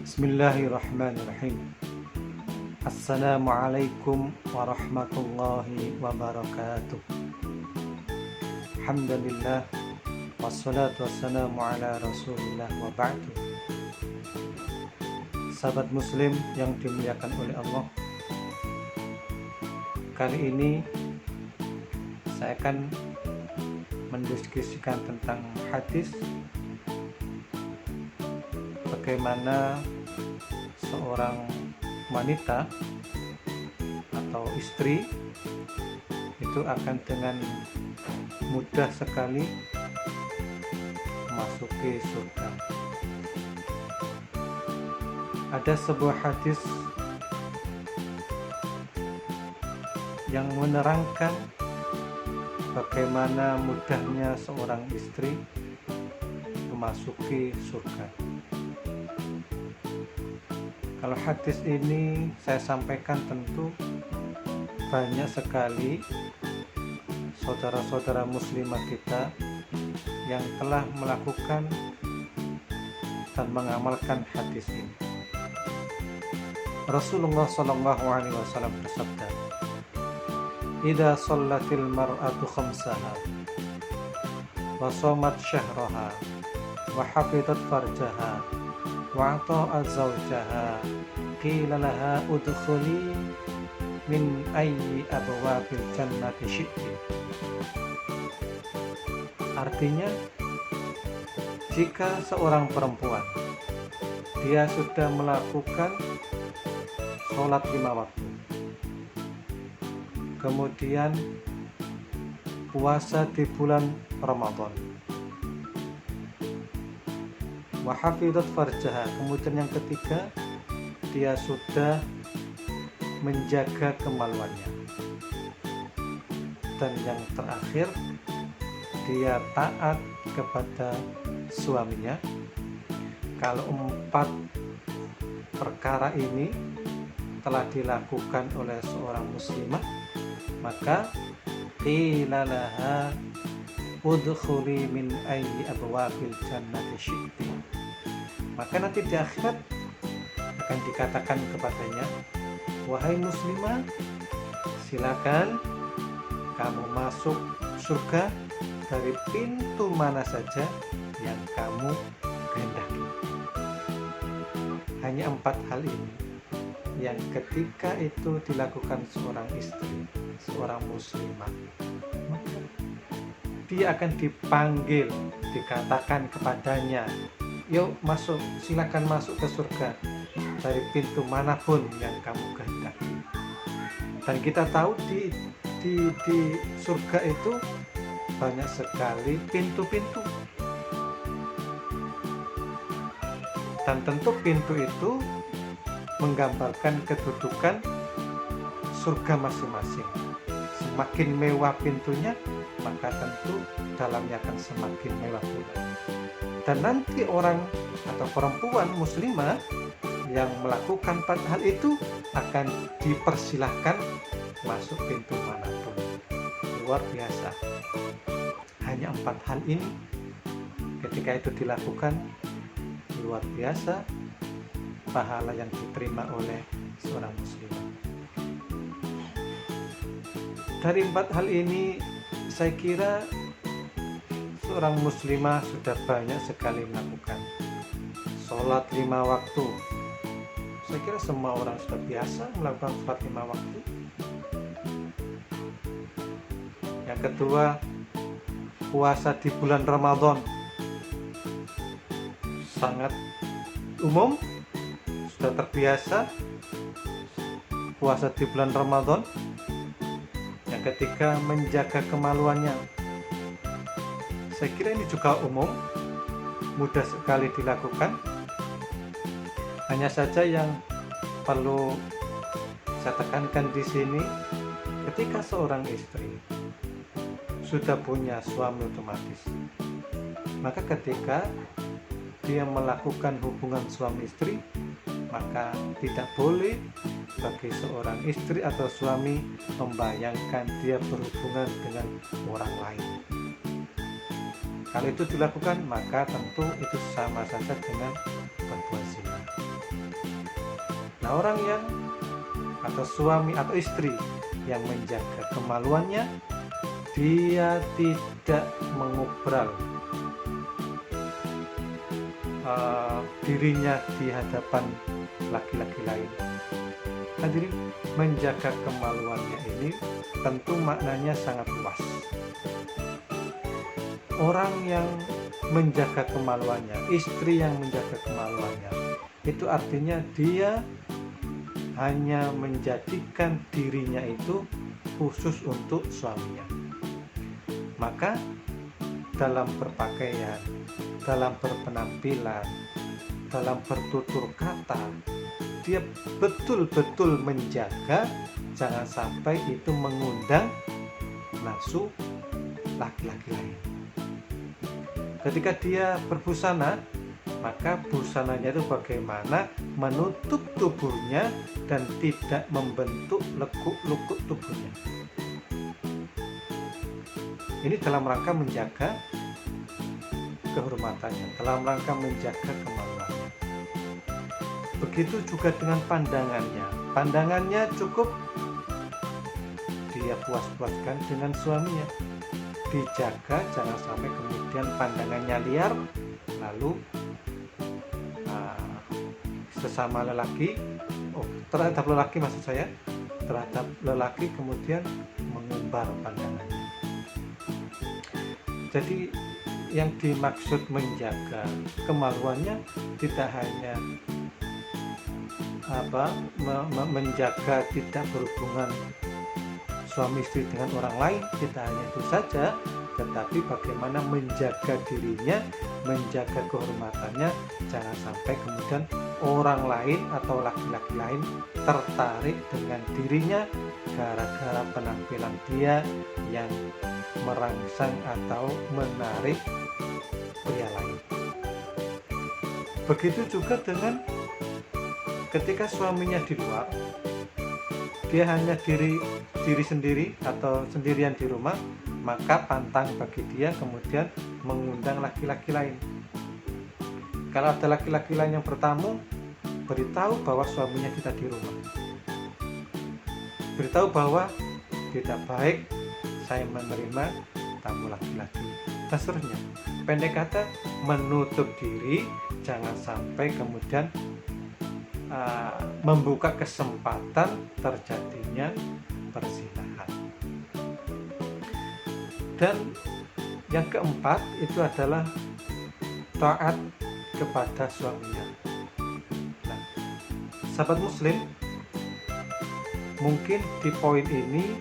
Bismillahirrahmanirrahim. Assalamualaikum warahmatullahi wabarakatuh. Alhamdulillah, wassalatu wassalamu ala rasulillah wa ba'du. Sahabat muslim yang dimuliakan oleh Allah, kali ini saya akan mendiskusikan tentang hadis bagaimana seorang wanita atau istri itu akan dengan mudah sekali memasuki surga. Ada sebuah hadis yang menerangkan bagaimana mudahnya seorang istri memasuki surga. Kalau hadis ini saya sampaikan, tentu banyak sekali saudara-saudara muslimah kita yang telah melakukan dan mengamalkan hadis ini. Rasulullah SAW bersabda, "Idza shallatil mar'atu khamsaha wa shamat syahraha wa hafizat farjaha wa ata'at zawjaha qila laha udkhuli min ayyi abwabil jannati syi'ti." Artinya, jika seorang perempuan dia sudah melakukan sholat 5 waktu, kemudian puasa di bulan Ramadan, wa hafizat farjaha, kemudian yang ketiga dia sudah menjaga kemaluannya, dan yang terakhir dia taat kepada suaminya. Kalau 4 perkara ini telah dilakukan oleh seorang muslimah, maka qila laha udkhuli min ayyi abwabil jannati syi'ti, maka nanti di akhirat akan dikatakan kepadanya, "Wahai muslimah, silakan kamu masuk surga dari pintu mana saja yang kamu kehendaki." Hanya 4 hal ini yang ketika itu dilakukan seorang istri, seorang muslimah, maka dia akan dipanggil, dikatakan kepadanya, "Yuk masuk, silakan masuk ke surga dari pintu manapun yang kamu kehendaki." Dan kita tahu di surga itu banyak sekali pintu-pintu, dan tentu pintu itu menggambarkan kedudukan surga masing-masing. Semakin mewah pintunya, maka tentu dalamnya akan semakin mewah pula. Dan nanti orang atau perempuan muslimah yang melakukan 4 hal itu akan dipersilahkan masuk pintu manapun. Luar biasa. Hanya 4 hal ini ketika itu dilakukan, luar biasa pahala yang diterima oleh seorang muslimah. Dari 4 hal ini, saya kira seorang muslimah sudah banyak sekali melakukan sholat 5 waktu. Saya kira semua orang sudah biasa melakukan sholat 5 waktu. Yang kedua, puasa di bulan Ramadan sangat umum, sudah terbiasa puasa di bulan Ramadan. Yang ketiga, menjaga kemaluannya. Saya kira ini juga umum, mudah sekali dilakukan. Hanya saja yang perlu saya tekankan di sini, ketika seorang istri sudah punya suami otomatis, maka ketika dia melakukan hubungan suami istri, maka tidak boleh bagi seorang istri atau suami membayangkan dia berhubungan dengan orang lain. Kalau itu dilakukan, maka tentu itu sama saja dengan berbuat zina. Nah, orang yang atau suami atau istri yang menjaga kemaluannya, dia tidak mengubral dirinya di hadapan laki-laki lain. Hadirin, menjaga kemaluannya ini tentu maknanya sangat luas. Orang yang menjaga kemaluannya, istri yang menjaga kemaluannya, itu artinya dia hanya menjadikan dirinya itu khusus untuk suaminya. Maka dalam berpakaian, dalam berpenampilan, dalam bertutur kata, dia betul-betul menjaga jangan sampai itu mengundang nafsu laki-laki lain. Ketika dia berbusana, maka busananya itu bagaimana menutup tubuhnya dan tidak membentuk lekuk-lekuk tubuhnya. Ini dalam rangka menjaga kehormatannya, dalam rangka menjaga kemaluannya. Begitu juga dengan pandangannya. Pandangannya cukup dia puas-puaskan dengan suaminya. Dijaga jangan sampai kemudian pandangannya liar, lalu sesama lelaki, terhadap lelaki maksud saya, terhadap lelaki kemudian mengumbar pandangannya. Jadi yang dimaksud menjaga kemaluannya tidak hanya menjaga tidak berhubungan suami istri dengan orang lain, tidak hanya itu saja, tetapi bagaimana menjaga dirinya, menjaga kehormatannya, jangan sampai kemudian orang lain atau laki-laki lain tertarik dengan dirinya gara-gara penampilan dia yang merangsang atau menarik pria lain. Begitu juga dengan ketika suaminya di luar, dia hanya diri sendiri atau sendirian di rumah, maka pantang bagi dia kemudian mengundang laki-laki lain. Kalau ada laki-laki lain yang bertamu, beritahu bahwa suaminya tidak di rumah. Beritahu bahwa tidak baik saya menerima tamu laki-laki, dan seterusnya. Pendek kata, menutup diri, jangan sampai kemudian membuka kesempatan terjadinya perzinahan. Dan yang keempat itu adalah taat kepada suaminya. Nah, sahabat muslim, mungkin di poin ini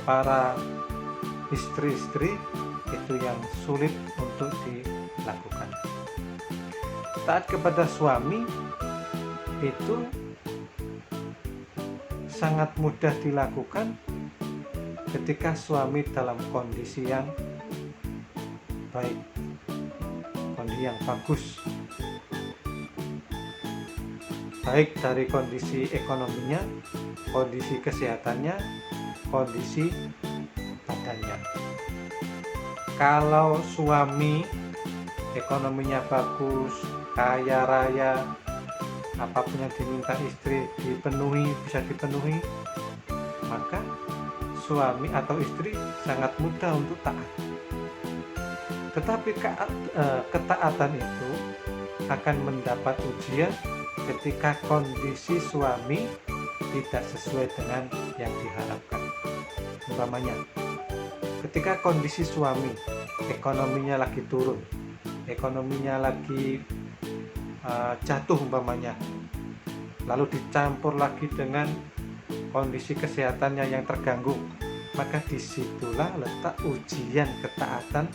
para istri-istri itu yang sulit untuk dilakukan. Taat kepada suami itu sangat mudah dilakukan ketika suami dalam kondisi yang baik, kondisi yang bagus, baik dari kondisi ekonominya, kondisi kesehatannya, kondisi badannya. Kalau suami ekonominya bagus, kaya raya, apapun yang diminta istri dipenuhi, bisa dipenuhi, maka suami atau istri sangat mudah untuk taat. Tetapi ketaatan itu akan mendapat ujian ketika kondisi suami tidak sesuai dengan yang diharapkan. Umpamanya, ketika kondisi suami ekonominya lagi turun, ekonominya lagi jatuh umpamanya, lalu dicampur lagi dengan kondisi kesehatannya yang terganggu, maka disitulah letak ujian ketaatan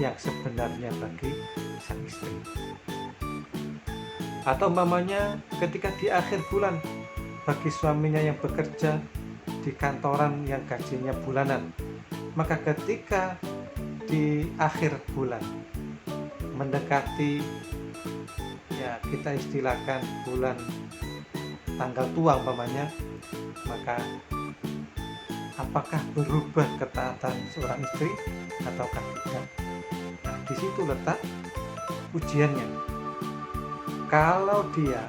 yang sebenarnya bagi sang istri. Atau umpamanya ketika di akhir bulan, bagi suaminya yang bekerja di kantoran yang gajinya bulanan, maka ketika di akhir bulan mendekati, ya kita istilahkan bulan tanggal tua umpamanya, maka apakah berubah ketaatan seorang istri ataukah tidak? Nah, di situ letak ujiannya. Kalau dia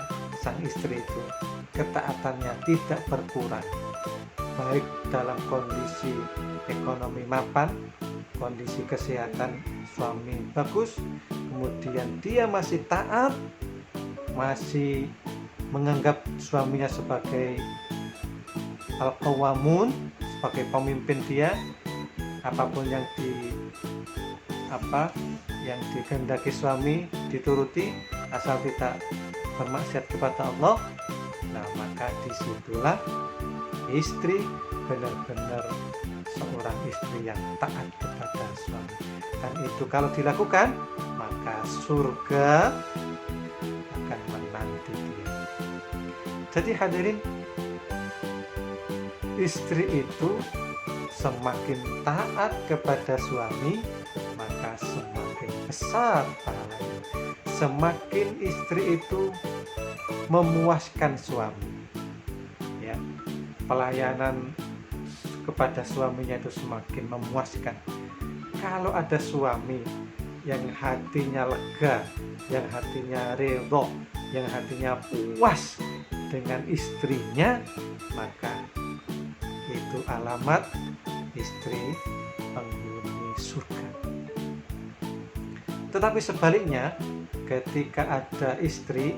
sang istri itu ketaatannya tidak berkurang, baik dalam kondisi ekonomi mapan, kondisi kesehatan suami bagus, kemudian dia masih taat, masih menganggap suaminya sebagai al-qawamun, sebagai pemimpin dia, apapun yang dikehendaki suami dituruti asal tidak bermaksiat kepada Allah. Nah, maka disitulah istri benar-benar seorang istri yang taat kepada suami, dan itu kalau dilakukan maka surga akan menanti dia. Jadi hadirin, istri itu semakin taat kepada suami maka semakin besar pahalanya. Semakin istri itu memuaskan suami, ya, pelayanan kepada suaminya itu semakin memuaskan. Kalau ada suami yang hatinya lega, yang hatinya ridho, yang hatinya puas dengan istrinya, maka itu alamat istri penghuni surga. Tetapi sebaliknya, ketika ada istri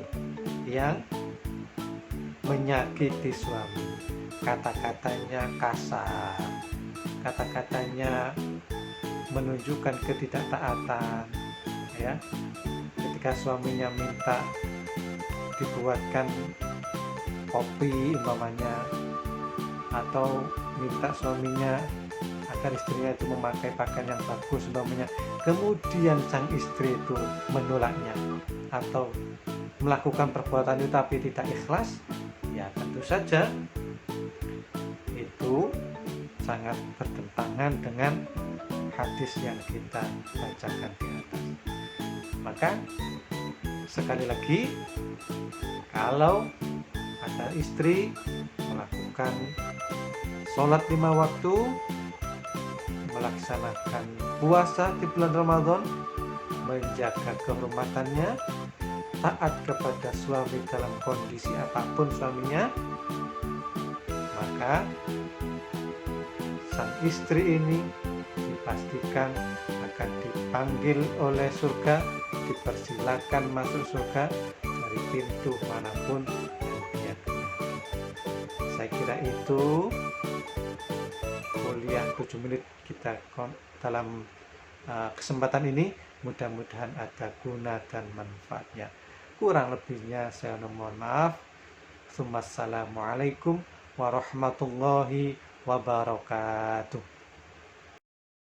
yang menyakiti suami, kata-katanya kasar, kata-katanya menunjukkan ketidaktaatan, ya, ketika suaminya minta dibuatkan kopi umpamanya, atau minta suaminya agar istrinya itu memakai pakaian yang bagus umpamanya, kemudian sang istri itu menolaknya atau melakukan perbuatan itu tapi tidak ikhlas, ya tentu saja itu sangat bertentangan dengan hadis yang kita bacakan di atas. Maka sekali lagi, kalau ada istri melakukan sholat 5 waktu, melaksanakan puasa di bulan Ramadan, menjaga kehormatannya, taat kepada suami dalam kondisi apapun suaminya, maka sang istri ini dipastikan akan dipanggil oleh surga, dipersilakan masuk surga dari pintu manapun yang dia kenal. Saya kira itu kuliah 7 menit kita dalam kesempatan ini, mudah-mudahan ada guna dan manfaatnya. Kurang lebihnya saya mohon maaf. Assalamualaikum warahmatullahi wabarakatuh.